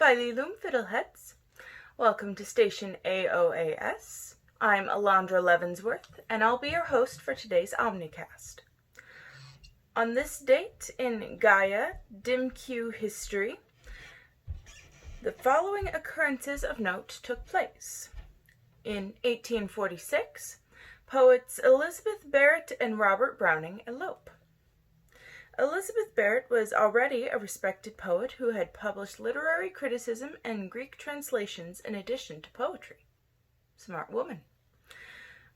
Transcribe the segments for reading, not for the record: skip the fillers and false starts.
Felilum, fiddleheads. Welcome to Station AOAS. I'm Alondra Leavensworth, and I'll be your host for today's Omnicast. On this date in Gaia, DimQ history, the following occurrences of note took place. In 1846, poets Elizabeth Barrett and Robert Browning elope. Elizabeth Barrett was already a respected poet who had published literary criticism and Greek translations in addition to poetry. Smart woman.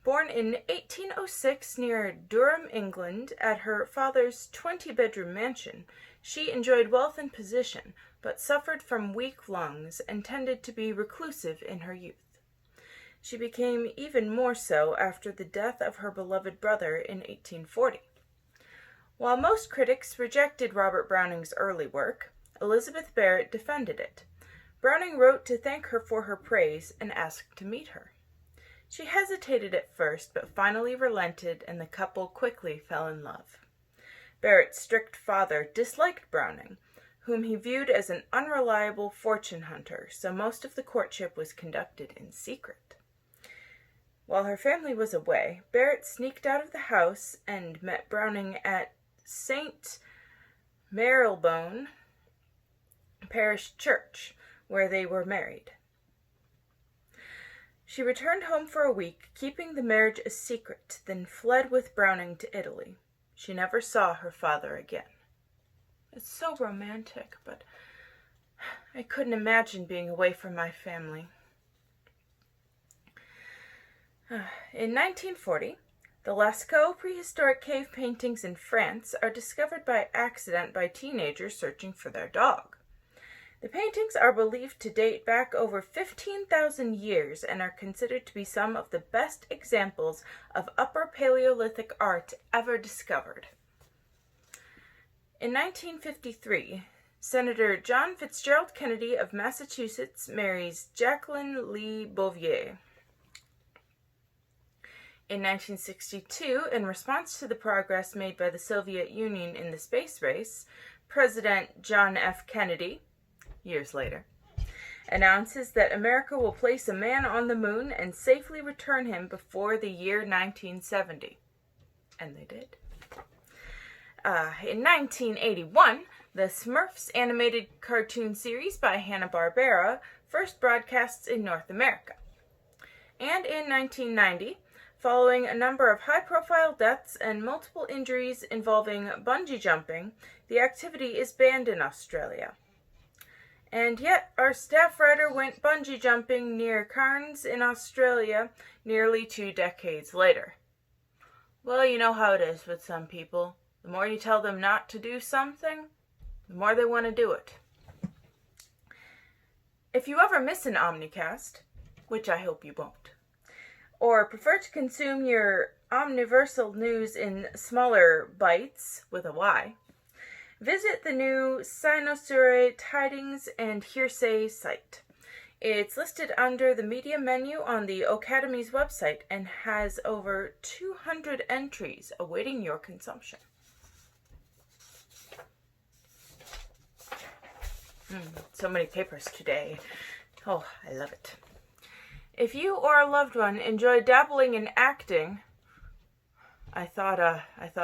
Born in 1806 near Durham, England, at her father's 20-bedroom mansion, she enjoyed wealth and position, but suffered from weak lungs and tended to be reclusive in her youth. She became even more so after the death of her beloved brother in 1840. While most critics rejected Robert Browning's early work, Elizabeth Barrett defended it. Browning wrote to thank her for her praise and asked to meet her. She hesitated at first, but finally relented, and the couple quickly fell in love. Barrett's strict father disliked Browning, whom he viewed as an unreliable fortune hunter, so most of the courtship was conducted in secret. While her family was away, Barrett sneaked out of the house and met Browning at St. Marylebone Parish Church, where they were married. She returned home for a week, keeping the marriage a secret, then fled with Browning to Italy. She never saw her father again. It's so romantic, but I couldn't imagine being away from my family. In 1940, the Lascaux prehistoric cave paintings in France are discovered by accident by teenagers searching for their dog. The paintings are believed to date back over 15,000 years and are considered to be some of the best examples of Upper Paleolithic art ever discovered. In 1953, Senator John Fitzgerald Kennedy of Massachusetts marries Jacqueline Lee Bouvier. In 1962, in response to the progress made by the Soviet Union in the space race, President John F. Kennedy, years later, announces that America will place a man on the moon and safely return him before the year 1970. And they did. In 1981, the Smurfs animated cartoon series by Hanna-Barbera first broadcasts in North America. And in 1990, following a number of high-profile deaths and multiple injuries involving bungee jumping, the activity is banned in Australia. And yet, our staff writer went bungee jumping near Cairns in Australia nearly 2 decades later. Well, you know how it is with some people. The more you tell them not to do something, the more they want to do it. If you ever miss an Omnicast, which I hope you won't, or prefer to consume your omniversal news in smaller bites with a Y, visit the new Sinosure Tidings and Hearsay site. It's listed under the media menu on the Ocademy's website and has over 200 entries awaiting your consumption. So many papers today. Oh, I love it. If you or a loved one enjoy dabbling in acting, I thought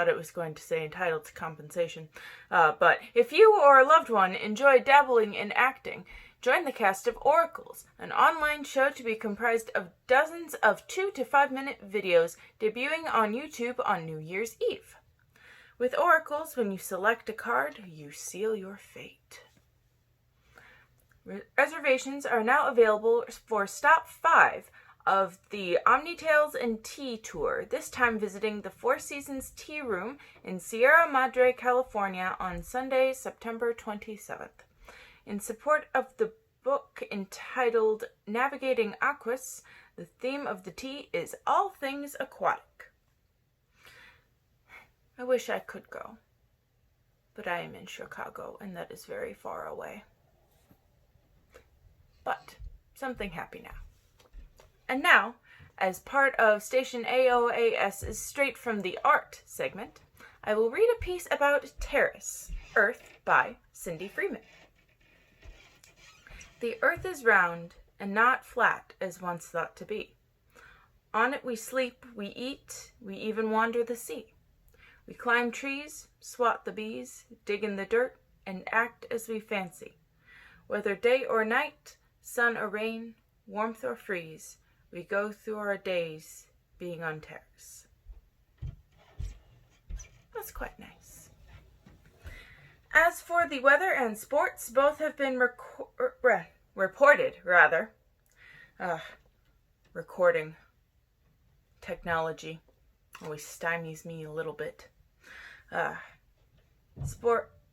it was going to say entitled to compensation. But if you or a loved one enjoy dabbling in acting, join the cast of Oracles, an online show to be comprised of dozens of 2 to 5 minute videos debuting on YouTube on New Year's Eve. With Oracles, when you select a card, you seal your fate. Reservations are now available for Stop 5 of the Omni Tales and Tea Tour, this time visiting the Four Seasons Tea Room in Sierra Madre, California on Sunday, September 27th. In support of the book entitled Navigating Aquas, the theme of the tea is all things aquatic. I wish I could go, but I am in Chicago, and that is very far away. But something happy now. And now, as part of Station AOAS's Straight from the Art segment, I will read a piece about Terrace, Earth by Cindy Freeman. The earth is round and not flat as once thought to be. On it we sleep, we eat, we even wander the sea. We climb trees, swat the bees, dig in the dirt, and act as we fancy. Whether day or night, sun or rain, warmth or freeze, we go through our days being on terrace. That's quite nice. As for the weather and sports, both have been reported. Recording technology always stymies me a little bit.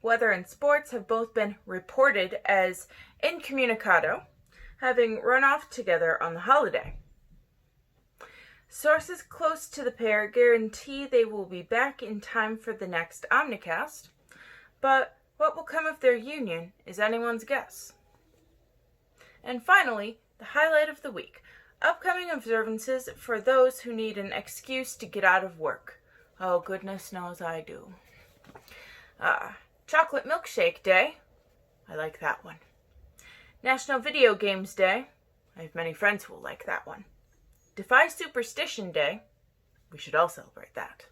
Weather and sports have both been reported as incommunicado, having run off together on the holiday. Sources close to the pair guarantee they will be back in time for the next Omnicast, but what will come of their union is anyone's guess. And finally, the highlight of the week, upcoming observances for those who need an excuse to get out of work. Oh, goodness knows I do. Chocolate Milkshake Day. I like that one. National Video Games Day. I have many friends who will like that one. Defy Superstition Day. We should all celebrate that.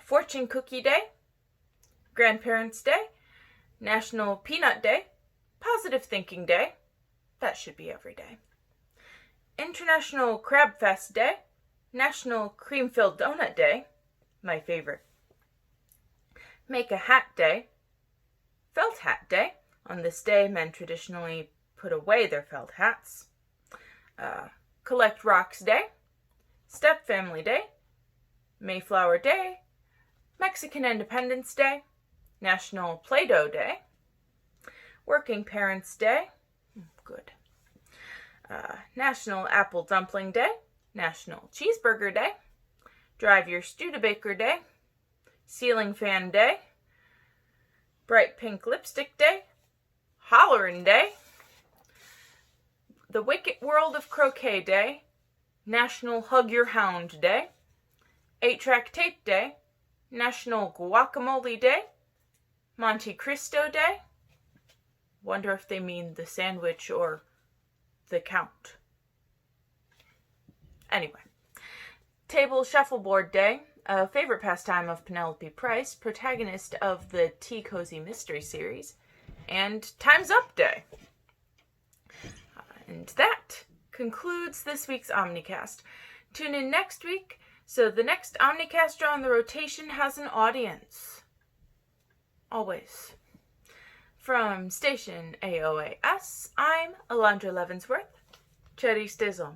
Fortune Cookie Day. Grandparents' Day. National Peanut Day. Positive Thinking Day. That should be every day. International Crab Fest Day. National Cream-Filled Donut Day. My favorite. Make a Hat Day. Felt Hat Day. On this day, men traditionally put away their felt hats. Collect Rocks Day. Step Family Day. Mayflower Day. Mexican Independence Day. National Play-Doh Day. Working Parents Day. Good. National Apple Dumpling Day. National Cheeseburger Day. Drive Your Studebaker Day. Ceiling Fan Day. Bright Pink Lipstick Day. Hollerin' Day. The Wicked World of Croquet Day. National Hug Your Hound Day. 8-Track Tape Day. National Guacamole Day. Monte Cristo Day. Wonder if they mean the sandwich or the count. Anyway. Table Shuffleboard Day. A favorite pastime of Penelope Price, protagonist of the Tea Cozy Mystery series. And Time's Up Day. And that concludes this week's Omnicast. Tune in next week so the next Omnicaster on the rotation has an audience. Always. From Station AOAS, I'm Alondra Leavensworth. Cherry Stizzle.